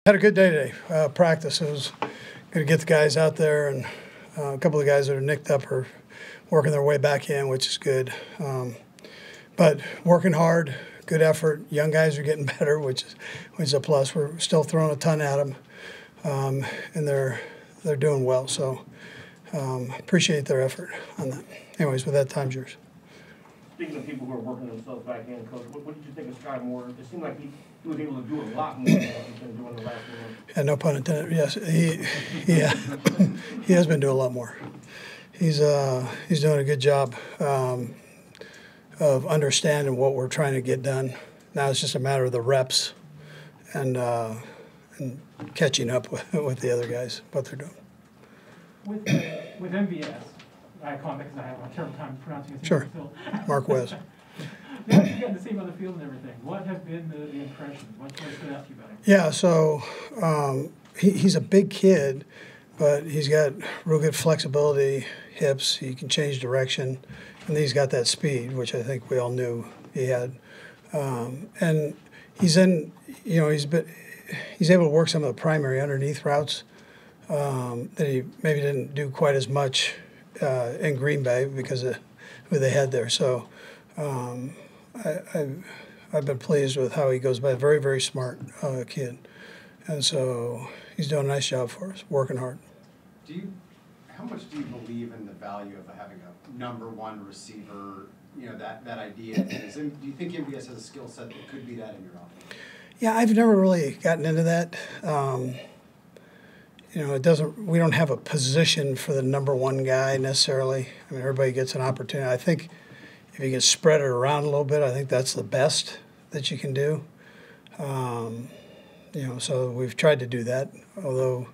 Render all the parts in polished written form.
Had a good day today. Practice. It was good to get the guys out there, and a couple of guys that are nicked up are working their way back in, which is good. But working hard, good effort. Young guys are getting better, which is a plus. We're still throwing a ton at them, and they're doing well. So appreciate their effort on that. Anyways, with that, time's yours. Speaking of people who are working themselves back in, Coach, what did you think of Sky Moore? It seemed like he was able to do a lot more than what he's been doing the last month. Yeah, no pun intended. Yes, he has been doing a lot more. He's doing a good job of understanding what we're trying to get done. Now it's just a matter of the reps and catching up with the other guys, what they're doing. With MVS, I call him because I have a terrible time pronouncing his name. Sure. Mark Wes. Now that you got to see him on the field and everything, what have been the impressions? What stood out to you about him? Yeah, so he's a big kid, but he's got real good flexibility, hips. He can change direction, and he's got that speed, which I think we all knew he had. And he's able to work some of the primary underneath routes that he maybe didn't do quite as much in Green Bay because of who they had there. So I've been pleased with how he goes by. Very, very smart kid. And so he's doing a nice job for us, working hard. How much do you believe in the value of having a #1 receiver, that idea? Do you think MVS has a skill set that could be that in your offense? Yeah, I've never really gotten into that. We don't have a position for the #1 guy necessarily. I mean, everybody gets an opportunity. I think if you can spread it around a little bit, I think that's the best that you can do. So we've tried to do that, although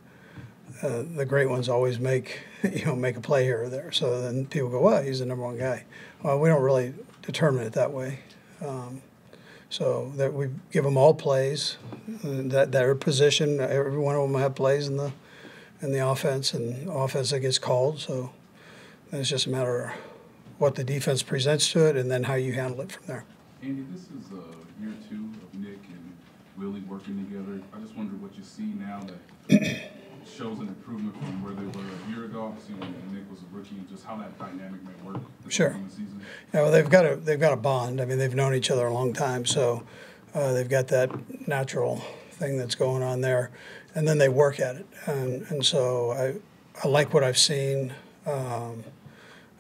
the great ones always make a play here or there. So then people go, well, he's the #1 guy. Well, we don't really determine it that way. So that we give them all plays, that their position. Every one of them have plays in the offense, and offense that gets called. So it's just a matter of what the defense presents to it, and then how you handle it from there. Andy, this is year 2 of Nick and Willie working together. I just wonder what you see now that shows an improvement from where they were a year ago. See when Nick was a rookie, just how that dynamic may work sure. in the season. Yeah, well, they've got a bond. I mean, they've known each other a long time, so they've got that natural thing that's going on there, and then they work at it. And so I like what I've seen.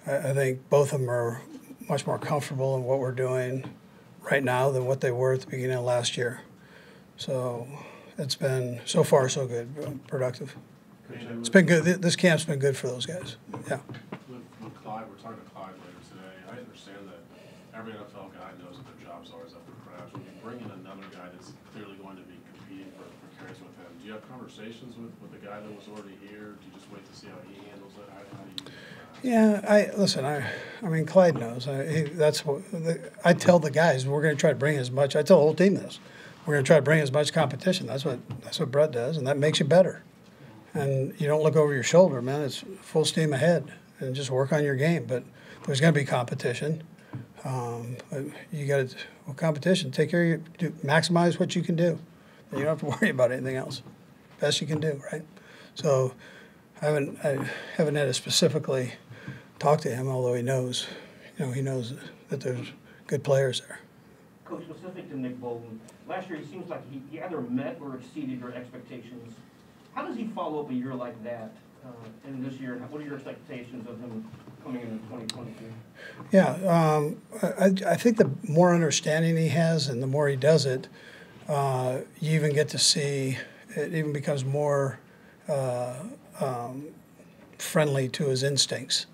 I think both of them are much more comfortable in what we're doing right now than what they were at the beginning of last year. So it's been, so far, so good, productive. It's been good. This camp's been good for those guys. Yeah. With Clyde, we're talking to Clyde later today. I understand that every NFL guy knows that their job's always up for grabs. When you bring in another guy that's clearly going to be competing for carries with him, do you have conversations with the guy that was already here? Do you just wait to see how he handles it? How do you? Yeah, I mean, Clyde knows. I tell the guys we're going to try to bring as much. I tell the whole team this. We're going to try to bring as much competition. That's what Brett does, and that makes you better. And you don't look over your shoulder, man. It's full steam ahead, and just work on your game. But there's going to be competition. You got to competition. Take care of maximize what you can do. You don't have to worry about anything else. Best you can do, right? So I haven't had to specifically talk to him, although he knows that there's good players there. Coach, specific to Nick Bolton, last year it seems like he either met or exceeded your expectations. How does he follow up a year like that in this year? What are your expectations of him coming into 2022? Yeah, I think the more understanding he has and the more he does it, you even get to see it even becomes more friendly to his instincts.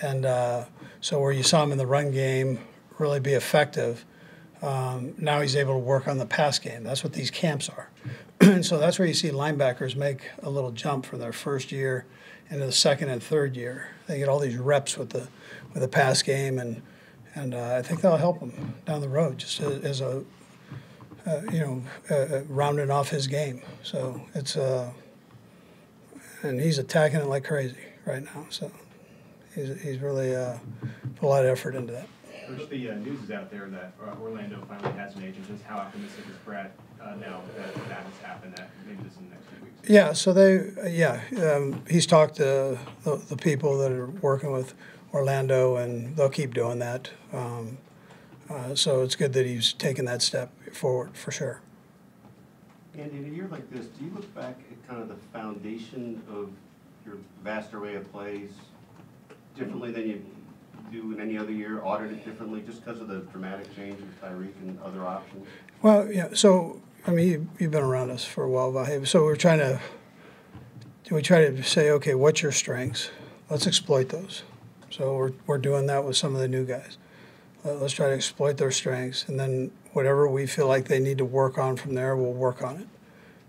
And so where you saw him in the run game really be effective, now he's able to work on the pass game. That's what these camps are. And so that's where you see linebackers make a little jump from their first year into the second and third year. They get all these reps with the pass game, and I think that'll help him down the road just as a rounding off his game. So it's and he's attacking it like crazy right now. So he's really put a lot of effort into that. Coach, the news is out there that Orlando finally has an agent. Just how optimistic is Brad now that that has happened, that maybe this in the next few weeks? Yeah, so he's talked to the people that are working with Orlando, and they'll keep doing that. So it's good that he's taken that step forward for sure. Andy, in a year like this, do you look back at kind of the foundation of your vast array of plays differently than you do in any other year, audit it differently, just because of the dramatic change with Tyreek and other options? Well, yeah, so, I mean, you've been around us for a while, Vahe. So we try to say, okay, what's your strengths? Let's exploit those. So we're doing that with some of the new guys. Let's try to exploit their strengths, and then whatever we feel like they need to work on from there, we'll work on it.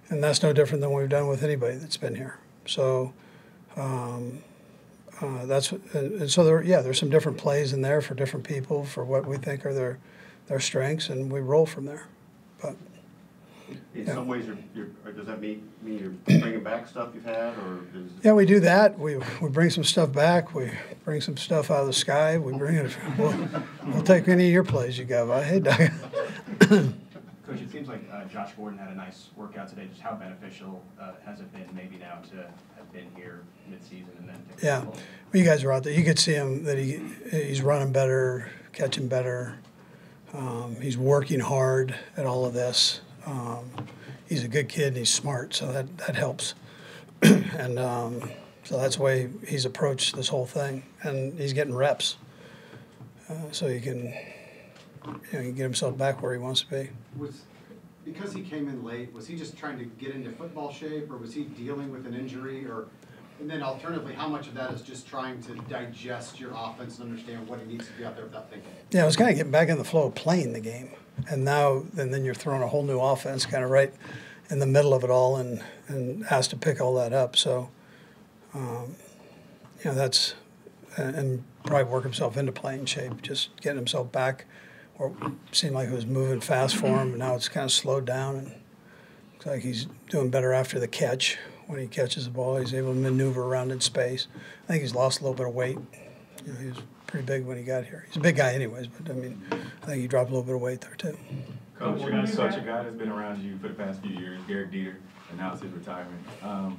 And that's no different than what we've done with anybody that's been here. So and so there's some different plays in there for different people for what we think are their strengths, and we roll from there. But In yeah. some ways, or does that mean you're bringing back stuff you've had, or is Yeah, we do that. We bring some stuff back. We bring some stuff out of the sky. We bring it. We'll take any of your plays you got. Hey, Doug. Coach, it seems like Josh Gordon had a nice workout today. Just how beneficial has it been maybe now to have been here mid-season and then take Yeah, the well, you guys were out there. You could see him that he's running better, catching better. He's working hard at all of this. He's a good kid and he's smart, so that helps. And so that's the way he's approached this whole thing, and he's getting reps, so he can get himself back where he wants to be. Because he came in late, was he just trying to get into football shape, or was he dealing with an injury, and then alternatively, how much of that is just trying to digest your offense and understand what he needs to be out there without thinking? Yeah, I was kind of getting back in the flow of playing the game, and then you're throwing a whole new offense kind of right in the middle of it all, and asked to pick all that up. So, that's and probably work himself into playing shape, just getting himself back. Or it seemed like it was moving fast for him, but now it's kind of slowed down, and looks like he's doing better after the catch. When he catches the ball, he's able to maneuver around in space. I think he's lost a little bit of weight. He was pretty big when he got here. He's a big guy anyways, but I think he dropped a little bit of weight there too. Coach, you're such a guy that's been around you for the past few years, Garrett Dieter, and now it's his retirement. No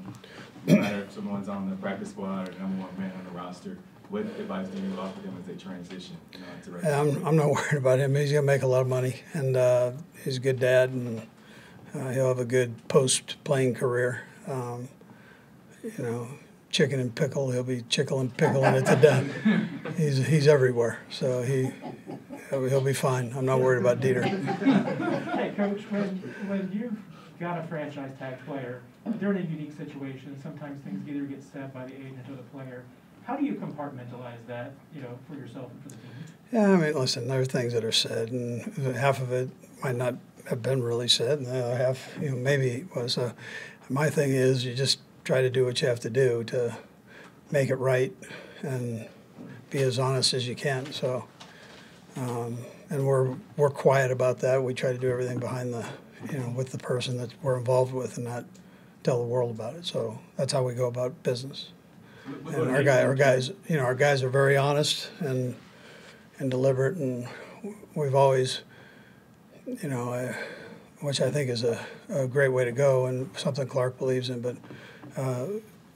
matter if someone's on the practice squad or number one man on the roster, what advice do you offer them as they transition? I'm not worried about him. He's going to make a lot of money, and he's a good dad, and he'll have a good post-playing career. Chicken and pickle, he'll be chicken and pickling it to death. He's everywhere, so he'll be fine. I'm not worried about Dieter. Hey, Coach, when you've got a franchise tag player, they're in a unique situation. Sometimes things either get said by the agent or the player. How do you compartmentalize that, for yourself and for the team? Yeah, I mean, listen, there are things that are said, and half of it might not have been really said, and the other half, maybe was. My thing is you just try to do what you have to do to make it right and be as honest as you can. So, and we're quiet about that. We try to do everything behind the, with the person that we're involved with, and not tell the world about it. So that's how we go about business. And our guys are very honest and deliberate, and we've always, which I think is a great way to go and something Clark believes in. But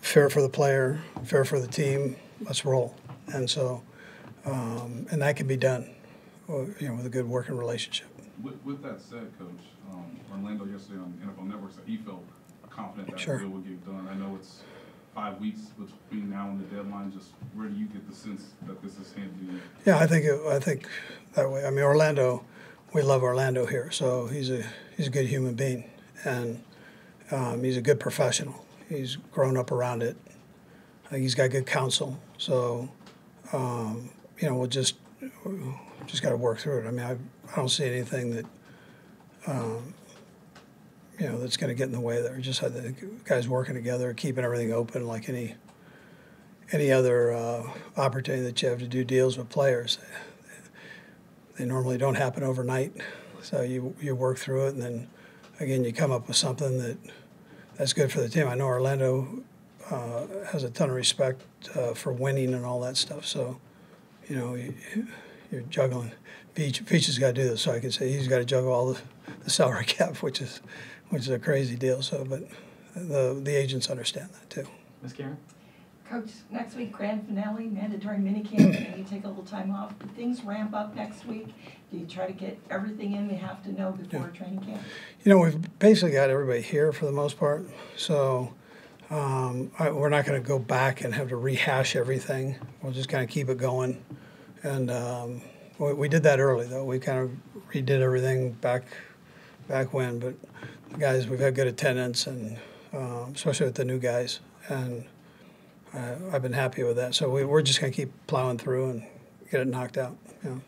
fair for the player, fair for the team. Let's roll. And so, and that can be done, with a good working relationship. With that said, Coach, Orlando yesterday on NFL Network said he felt confident that Sure. the deal would get done. I know it's 5 weeks between now and the deadline. Just where do you get the sense that this is handling? Yeah, I think that way. I mean, Orlando, we love Orlando here, so he's a good human being, and he's a good professional. He's grown up around it. I think he's got good counsel. So, we'll just got to work through it. I mean, I don't see anything that that's going to get in the way there. Just I think guys working together, keeping everything open, like any other opportunity that you have to do deals with players. They normally don't happen overnight, so you work through it, and then again you come up with something that's good for the team. I know Orlando has a ton of respect for winning and all that stuff, so you you're juggling. Veach has got to do this, so I can say he's got to juggle all the salary cap, which is a crazy deal. So, but the agents understand that too. Ms. Karen? Coach, next week, grand finale, mandatory minicamp, and you take a little time off. Do things ramp up next week? Do you try to get everything in we have to know before training camp? You know, we've basically got everybody here for the most part, so we're not going to go back and have to rehash everything. We'll just kind of keep it going. And we did that early, though. We kind of redid everything back when. But the guys, we've had good attendance, and especially with the new guys. And I've been happy with that. So we're just going to keep plowing through and get it knocked out. You know.